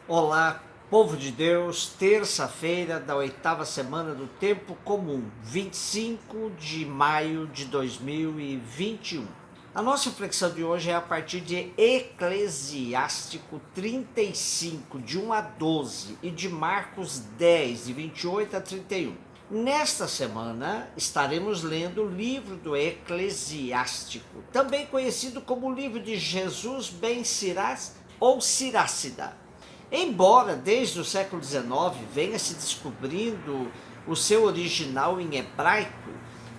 Olá, povo de Deus, terça-feira da oitava semana do Tempo Comum, 25 de maio de 2021. A nossa reflexão de hoje é a partir de Eclesiástico 35, de 1 a 12, e de Marcos 10, de 28 a 31. Nesta semana estaremos lendo o livro do Eclesiástico, também conhecido como o livro de Jesus ben Sirás ou Sirácida. Embora desde o século XIX venha se descobrindo o seu original em hebraico,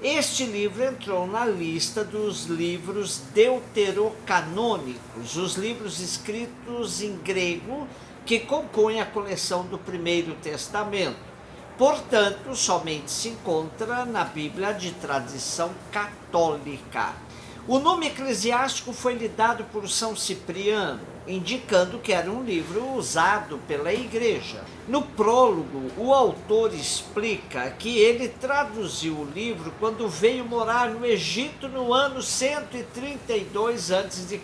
este livro entrou na lista dos livros deuterocanônicos, os livros escritos em grego que compõem a coleção do Primeiro Testamento. Portanto, somente se encontra na Bíblia de tradição católica. O nome eclesiástico foi lhe dado por São Cipriano, indicando que era um livro usado pela igreja. No prólogo, o autor explica que ele traduziu o livro quando veio morar no Egito no ano 132 a.C.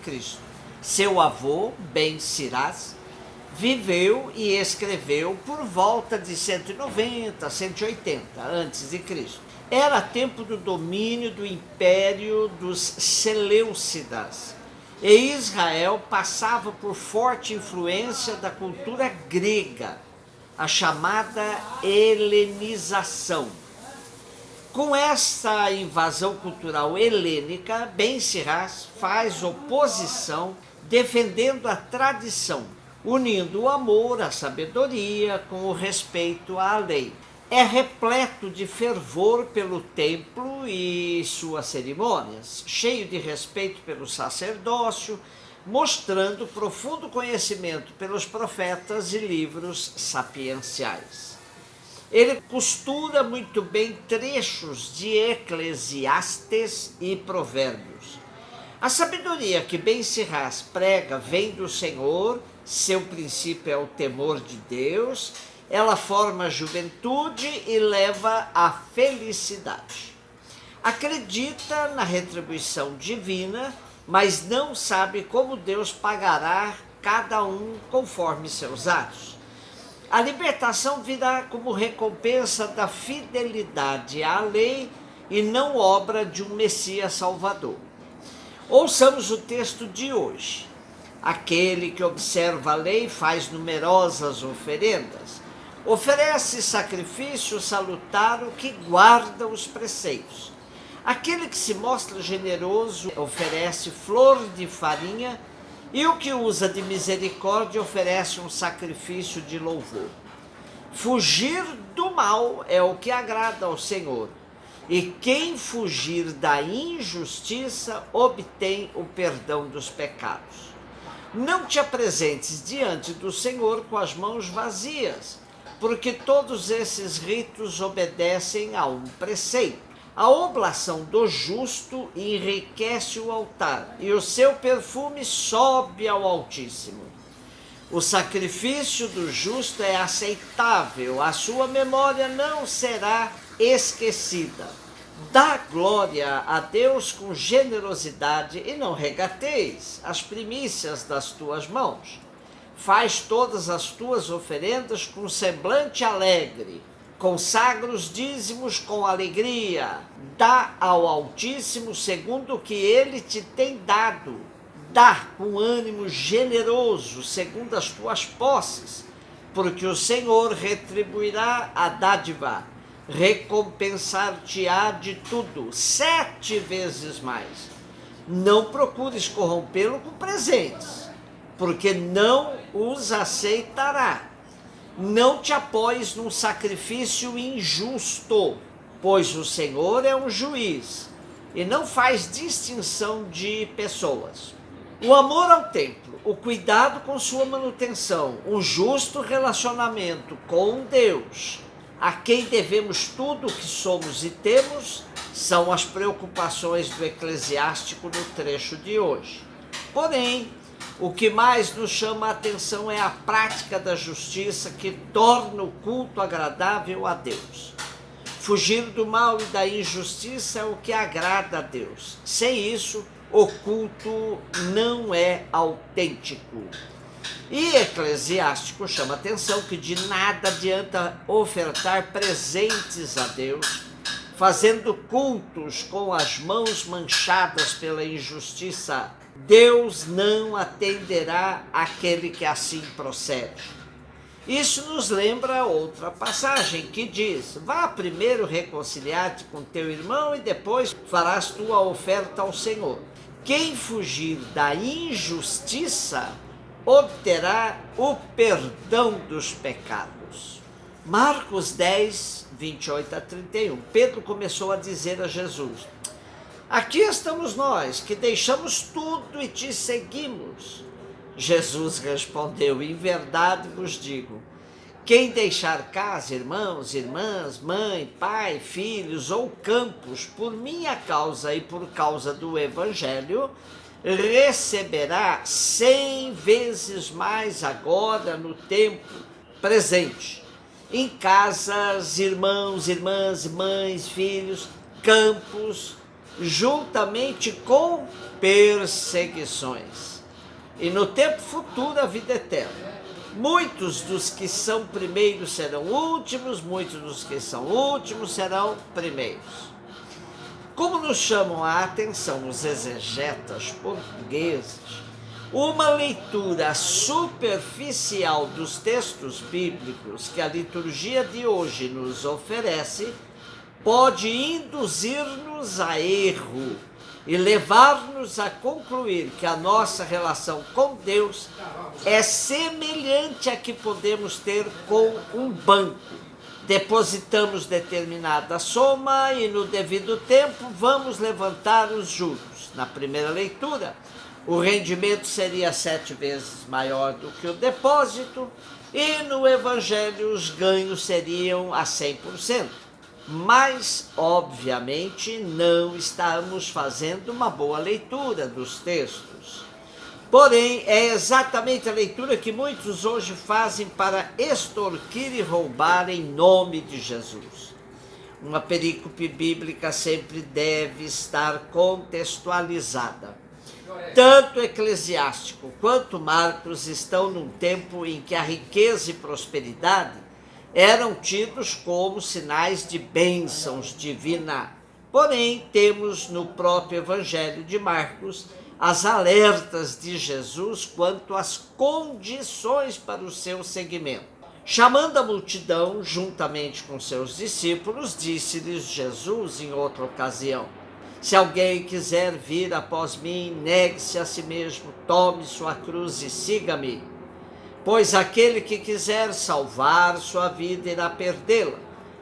Seu avô, ben Sirás, viveu e escreveu por volta de 190 a 180 a.C. Era tempo do domínio do Império dos Seleucidas, e Israel passava por forte influência da cultura grega, a chamada helenização. Com essa invasão cultural helênica, ben Sirás faz oposição defendendo a tradição, unindo o amor à sabedoria com o respeito à lei. É repleto de fervor pelo templo e suas cerimônias, cheio de respeito pelo sacerdócio, mostrando profundo conhecimento pelos profetas e livros sapienciais. Ele costura muito bem trechos de Eclesiastes e Provérbios. A sabedoria que ben Sirás prega vem do Senhor, seu princípio é o temor de Deus. Ela forma a juventude e leva à felicidade. Acredita na retribuição divina, mas não sabe como Deus pagará cada um conforme seus atos. A libertação virá como recompensa da fidelidade à lei e não obra de um Messias Salvador. Ouçamos o texto de hoje. Aquele que observa a lei faz numerosas oferendas. Oferece sacrifício salutar o que guarda os preceitos. Aquele que se mostra generoso oferece flor de farinha, e o que usa de misericórdia oferece um sacrifício de louvor. Fugir do mal é o que agrada ao Senhor, e quem fugir da injustiça obtém o perdão dos pecados. Não te apresentes diante do Senhor com as mãos vazias, porque todos esses ritos obedecem a um preceito. A oblação do justo enriquece o altar, e o seu perfume sobe ao Altíssimo. O sacrifício do justo é aceitável, a sua memória não será esquecida. Dá glória a Deus com generosidade e não regateis as primícias das tuas mãos. Faz todas as tuas oferendas com semblante alegre. Consagra os dízimos com alegria. Dá ao Altíssimo segundo o que ele te tem dado. Dá com ânimo generoso segundo as tuas posses, porque o Senhor retribuirá a dádiva, recompensar-te-á de tudo, 7 vezes mais. Não procures corrompê-lo com presentes, porque não os aceitará. Não te apoies num sacrifício injusto, pois o Senhor é um juiz e não faz distinção de pessoas. O amor ao templo, o cuidado com sua manutenção, um justo relacionamento com Deus, a quem devemos tudo o que somos e temos, são as preocupações do eclesiástico no trecho de hoje. Porém, o que mais nos chama a atenção é a prática da justiça que torna o culto agradável a Deus. Fugir do mal e da injustiça é o que agrada a Deus. Sem isso, o culto não é autêntico. E Eclesiástico chama atenção que de nada adianta ofertar presentes a Deus, fazendo cultos com as mãos manchadas pela injustiça. Deus não atenderá aquele que assim procede. Isso nos lembra outra passagem que diz: vá primeiro reconciliar-te com teu irmão e depois farás tua oferta ao Senhor. Quem fugir da injustiça obterá o perdão dos pecados. Marcos 10, 28 a 31. Pedro começou a dizer a Jesus: aqui estamos nós, que deixamos tudo e te seguimos. Jesus respondeu: em verdade vos digo, quem deixar casa, irmãos, irmãs, mãe, pai, filhos ou campos, por minha causa e por causa do Evangelho, receberá 100 vezes mais agora no tempo presente, em casas, irmãos, irmãs, mães, filhos, campos, juntamente com perseguições, e no tempo futuro a vida eterna. Muitos dos que são primeiros serão últimos, muitos dos que são últimos serão primeiros. Como nos chamam a atenção os exegetas portugueses, uma leitura superficial dos textos bíblicos que a liturgia de hoje nos oferece pode induzir-nos a erro e levar-nos a concluir que a nossa relação com Deus é semelhante à que podemos ter com um banco. Depositamos determinada soma e no devido tempo vamos levantar os juros. Na primeira leitura, o rendimento seria 7 vezes maior do que o depósito e no Evangelho os ganhos seriam a 100%. Mas, obviamente, não estamos fazendo uma boa leitura dos textos. Porém, é exatamente a leitura que muitos hoje fazem para extorquir e roubar em nome de Jesus. Uma perícope bíblica sempre deve estar contextualizada. Tanto Eclesiástico quanto Marcos estão num tempo em que a riqueza e prosperidade eram tidos como sinais de bênçãos divinas. Porém, temos no próprio Evangelho de Marcos as alertas de Jesus quanto às condições para o seu seguimento. Chamando a multidão, juntamente com seus discípulos, disse-lhes Jesus em outra ocasião: se alguém quiser vir após mim, negue-se a si mesmo, tome sua cruz e siga-me. Pois aquele que quiser salvar sua vida irá perdê-la,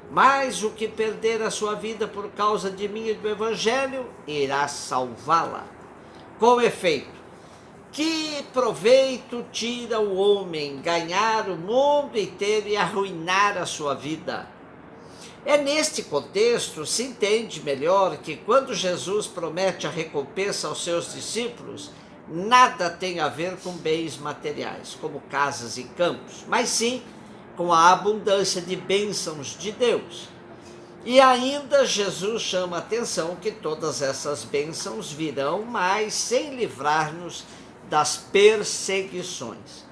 mas o que perder a sua vida por causa de mim e do Evangelho irá salvá-la. Com efeito, que proveito tira o homem ganhar o mundo inteiro e arruinar a sua vida? É neste contexto se entende melhor que quando Jesus promete a recompensa aos seus discípulos, nada tem a ver com bens materiais, como casas e campos, mas sim com a abundância de bênçãos de Deus. E ainda Jesus chama a atenção que todas essas bênçãos virão, mas sem livrar-nos das perseguições.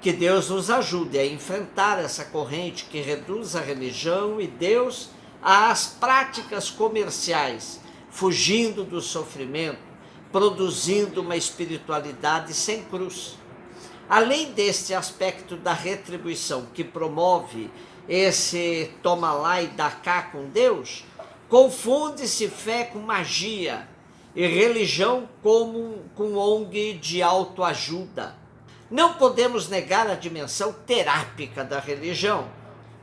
Que Deus nos ajude a enfrentar essa corrente que reduz a religião e Deus às práticas comerciais, fugindo do sofrimento, produzindo uma espiritualidade sem cruz. Além deste aspecto da retribuição que promove esse toma lá e dá cá com Deus, confunde-se fé com magia e religião com ONG de autoajuda. Não podemos negar a dimensão terápica da religião,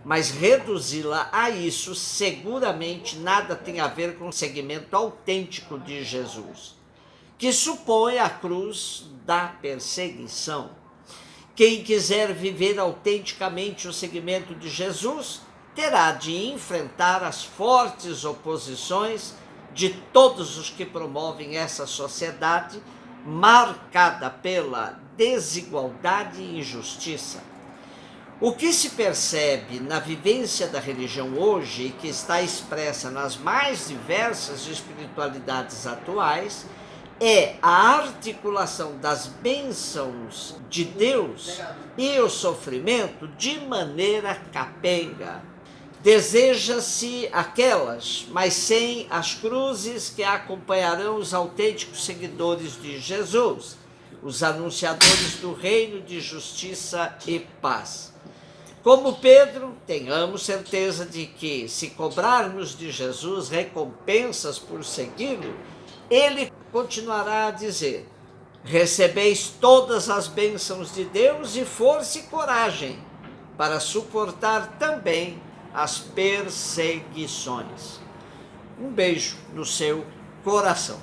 mas reduzi-la a isso seguramente nada tem a ver com o seguimento autêntico de Jesus, que supõe a cruz da perseguição. Quem quiser viver autenticamente o seguimento de Jesus terá de enfrentar as fortes oposições de todos os que promovem essa sociedade marcada pela desigualdade e injustiça. O que se percebe na vivência da religião hoje, e que está expressa nas mais diversas espiritualidades atuais, é a articulação das bênçãos de Deus e o sofrimento de maneira capenga. Deseja-se aquelas, mas sem as cruzes que acompanharão os autênticos seguidores de Jesus, os anunciadores do reino de justiça e paz. Como Pedro, tenhamos certeza de que, se cobrarmos de Jesus recompensas por segui-lo, ele continuará a dizer: recebeis todas as bênçãos de Deus e força e coragem para suportar também as perseguições. Um beijo no seu coração.